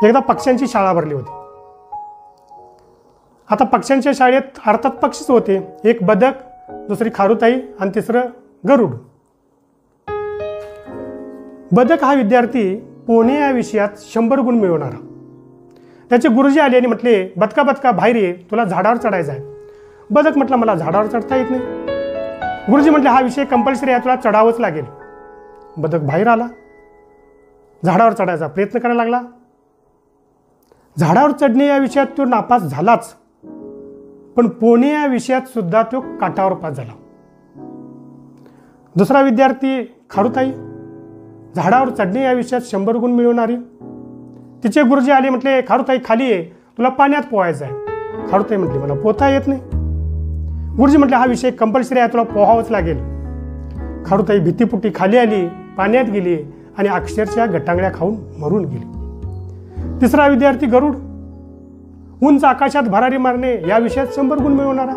एकदा पक्ष्यांची शाळा भरली होती. आता पक्ष्यांच्या शाळेत अर्थात पक्षीच होते. एक बदक, दुसरी खारुताई आणि तिसरं गरुड. बदक हा विद्यार्थी पोहणे या विषयात 100 गुण मिळवणारा. त्याचे गुरुजी आले आणि म्हटले, बदका बदका बाहेर ये, तुला झाडावर चढायचं आहे. बदक म्हटलं, मला झाडावर चढता येत नाही. गुरुजी म्हटले, हा विषय कंपल्सरी आहे, तुला चढावंच लागेल. बदक बाहेर आला, झाडावर चढायचा प्रयत्न करायला लागला. झाडावर चढणे या विषयात तो नापास झालाच, पण पोहणे या विषयात सुद्धा तो काठावर पास झाला. दुसरा विद्यार्थी खारुताई, झाडावर चढणे या विषयात 100 गुण मिळवणारी. तिचे गुरुजी आले, म्हटले, खारुताई खाली ये, तुला पाण्यात पोहायचं आहे. खारुताई म्हटली, मला पोहता येत नाही. गुरुजी म्हटले, हा विषय कंपल्सरी आहे, तुला पोहावंच लागेल. खारुताई भीतीपुटी खाली आली, पाण्यात गेली आणि अक्षरशः गटांगळ्या खाऊन मरून गेली. तिसरा विद्यार्थी गरुड, उंच आकाशात भरारी मारणे या विषयात 100 गुण मिळवणारा.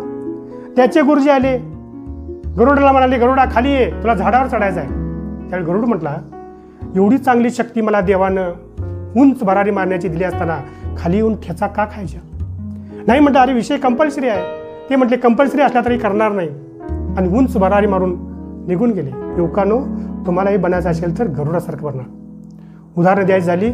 त्याचे गुरुजी आले, गरुडाला म्हणाले, गरुडा खाली ये, तुला झाडावर चढायचं आहे. त्यावेळी गरुड म्हटला, एवढी चांगली शक्ती मला देवानं उंच भरारी मारण्याची दिली असताना खाली येऊन ठेचा का खायच्या? नाही म्हटलं, अरे विषय कंपल्सरी आहे. ते म्हटले, कंपल्सरी असला तरी करणार नाही, आणि उंच भरारी मारून निघून गेले. युवकांनो, तुम्हालाही बनायचं असेल तर गरुडासारखं बनणार. उदाहरणं द्यायची झाली